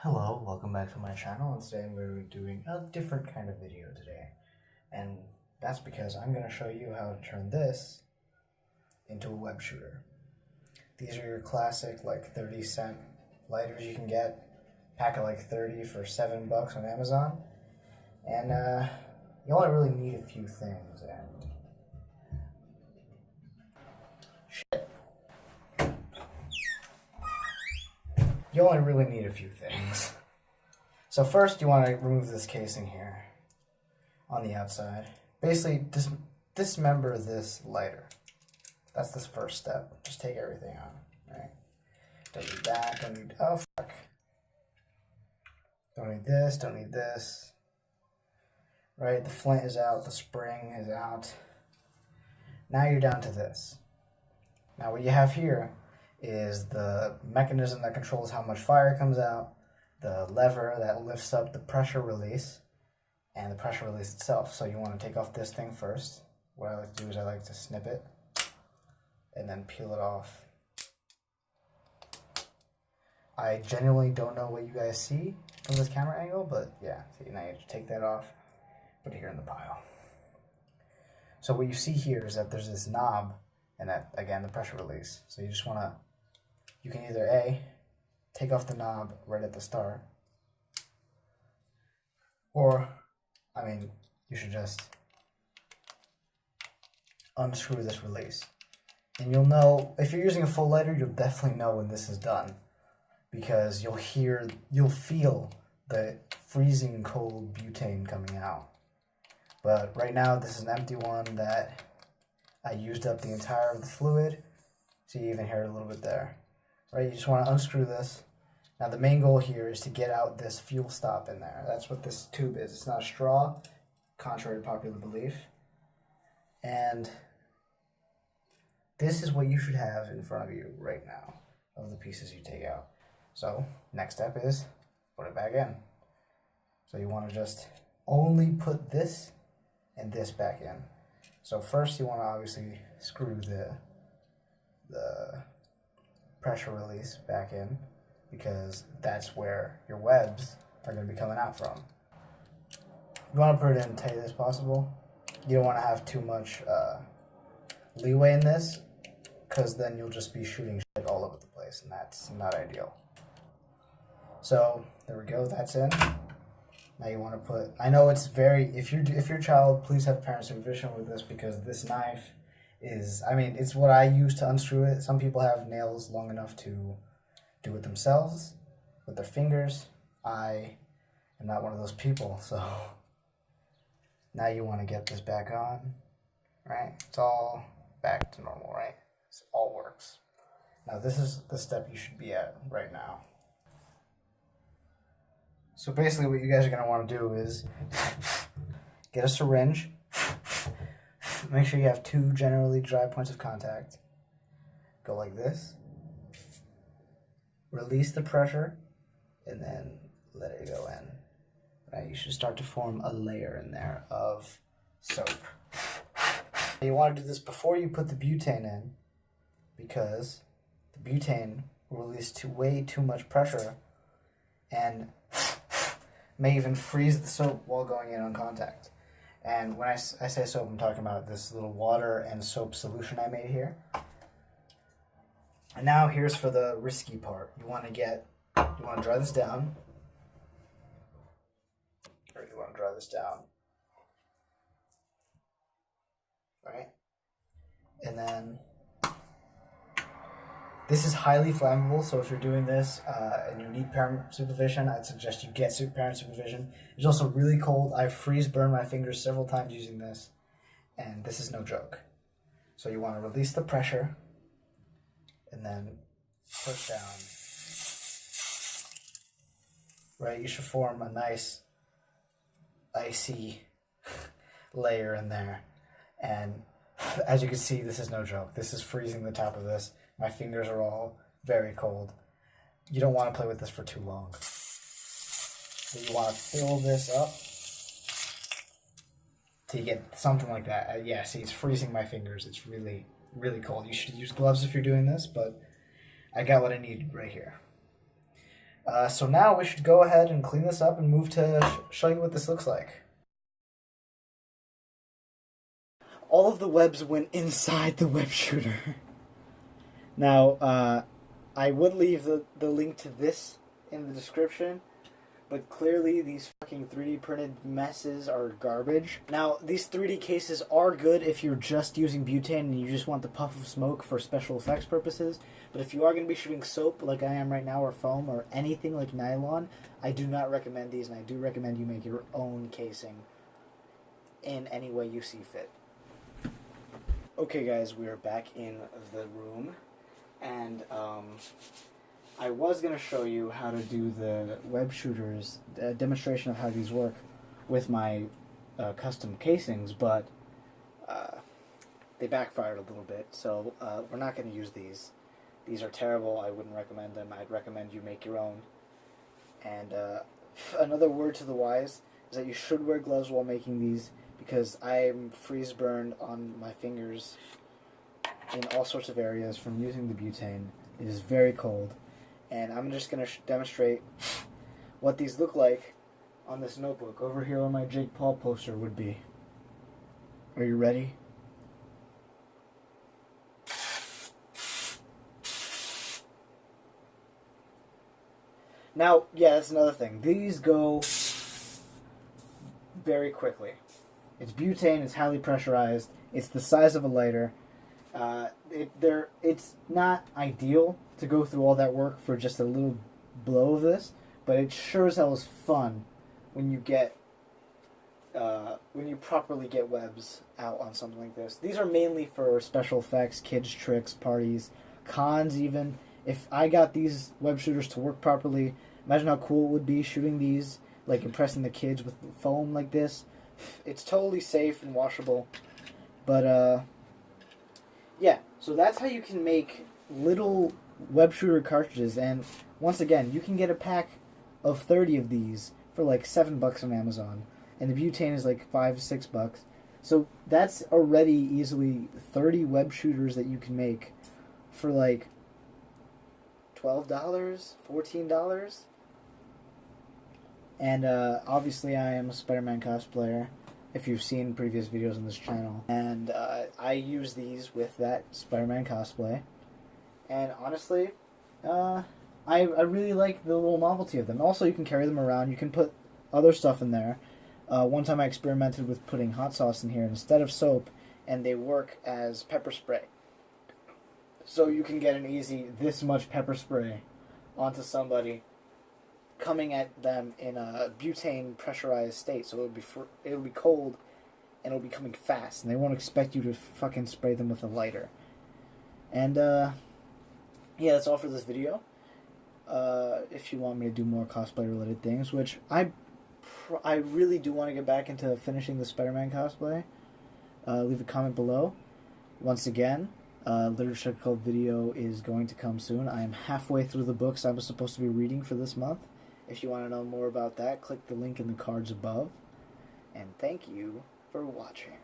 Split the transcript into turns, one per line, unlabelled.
Hello, welcome back to my channel, and today we're doing a different kind of video today. And that's because I'm going to show you how to turn this into a web shooter. These are your classic like 30-cent lighters you can get, pack of like 30 for $7 on Amazon. And you only really need a few things, and you only really need a few things. So first you want to remove this casing here on the outside. Basically dismember this lighter. That's the first step. Just take everything out, right? Don't need that, don't need, oh fuck. Don't need this. Right, the flint is out, the spring is out. Now you're down to this. Now what you have here is the mechanism that controls how much fire comes out, the lever that lifts up the pressure release, and the pressure release itself. So you want to take off this thing first. What I like to do is I like to snip it and then peel it off. I genuinely don't know what you guys see from this camera angle, but yeah, see, now you just take that off, put it here in the pile. So what you see here is that there's this knob, and that, again, the pressure release. So you just want to, you can either A, take off the knob right at the start, or, I mean, you should just unscrew this release. And you'll know, if you're using a full lighter, you'll definitely know when this is done, because you'll feel the freezing cold butane coming out. But right now, this is an empty one that I used up the entire of the fluid. So you even hear it a little bit there. Right, you just want to unscrew this. Now the main goal here is to get out this fuel stop in there. That's what this tube is. It's not a straw, contrary to popular belief. And this is what you should have in front of you right now of the pieces you take out. So next step is put it back in. So you want to just only put this and this back in. So first you want to obviously screw the pressure release back in, because that's where your webs are going to be coming out from. You want to put it in tight as possible. You don't want to have too much leeway in this, because then you'll just be shooting shit all over the place, and that's not ideal. So there we go, that's in. Now you want to put, I know it's very, if your child, please have parent supervision with this, because this knife is, I mean, it's what I use to unscrew it. Some people have nails long enough to do it themselves with their fingers. I am not one of those people, so now you want to get this back on, right? It's all back to normal, right? It all works. Now this is the step you should be at right now. So basically what you guys are going to want to do is get a syringe. Make sure you have two generally dry points of contact. Go like this. Release the pressure, and then let it go in. Right, you should start to form a layer in there of soap. You want to do this before you put the butane in, because the butane will release way too much pressure and may even freeze the soap while going in on contact. And when I say soap, I'm talking about this little water and soap solution I made here. And now here's for the risky part. You want to dry this down. Or you want to dry this down. Right? And then this is highly flammable, so if you're doing this and you need parent supervision, I'd suggest you get parent supervision. It's also really cold. I've freeze burned my fingers several times using this, and this is no joke. So you want to release the pressure and then push down. Right, you should form a nice icy layer in there. And as you can see, this is no joke. This is freezing the top of this. My fingers are all very cold. You don't want to play with this for too long. So you want to fill this up till you get something like that. Yeah, see, it's freezing my fingers. It's really, really cold. You should use gloves if you're doing this, but I got what I needed right here. So now we should go ahead and clean this up and move to show you what this looks like. All of the webs went inside the web shooter. Now, I would leave the link to this in the description, but clearly these fucking 3D printed messes are garbage. Now, these 3D cases are good if you're just using butane and you just want the puff of smoke for special effects purposes, but if you are going to be shooting soap like I am right now, or foam, or anything like nylon, I do not recommend these, and I do recommend you make your own casing in any way you see fit. Okay guys, we are back in the room, and I was going to show you how to do the web shooters, a demonstration of how these work with my custom casings, but they backfired a little bit, so we're not going to use these. These are terrible. I wouldn't recommend them. I'd recommend you make your own. And another word to the wise is that you should wear gloves while making these, because I'm freeze burned on my fingers in all sorts of areas from using the butane. It is very cold. And I'm just going to demonstrate what these look like on this notebook over here where my Jake Paul poster would be. Are you ready? Now, yeah, that's another thing. These go very quickly. It's butane, it's highly pressurized, it's the size of a lighter. It's not ideal to go through all that work for just a little blow of this, but it sure as hell is fun when you get when you properly get webs out on something like this. These are mainly for special effects, kids tricks, parties, cons even. If I got these web shooters to work properly, imagine how cool it would be shooting these, like impressing the kids with foam like this. It's totally safe and washable, but yeah, so that's how you can make little web shooter cartridges, and once again, you can get a pack of 30 of these for like $7 on Amazon, and the butane is like $5-6. So that's already easily 30 web shooters that you can make for like $12, $14. And obviously I am a Spider-Man cosplayer, if you've seen previous videos on this channel. And I use these with that Spider-Man cosplay. And honestly, I really like the little novelty of them. Also, you can carry them around. You can put other stuff in there. One time I experimented with putting hot sauce in here instead of soap, and they work as pepper spray. So you can get an easy this much pepper spray onto somebody coming at them in a butane pressurized state. So it'll be cold and it'll be coming fast, and they won't expect you to fucking spray them with a lighter. And yeah, that's all for this video. If you want me to do more cosplay related things, which I really do want to get back into finishing the Spider-Man cosplay, leave a comment below. Once again, Literature Club video is going to come soon. I am halfway through the books I was supposed to be reading for this month. If you want to know more about that, click the link in the cards above. And thank you for watching.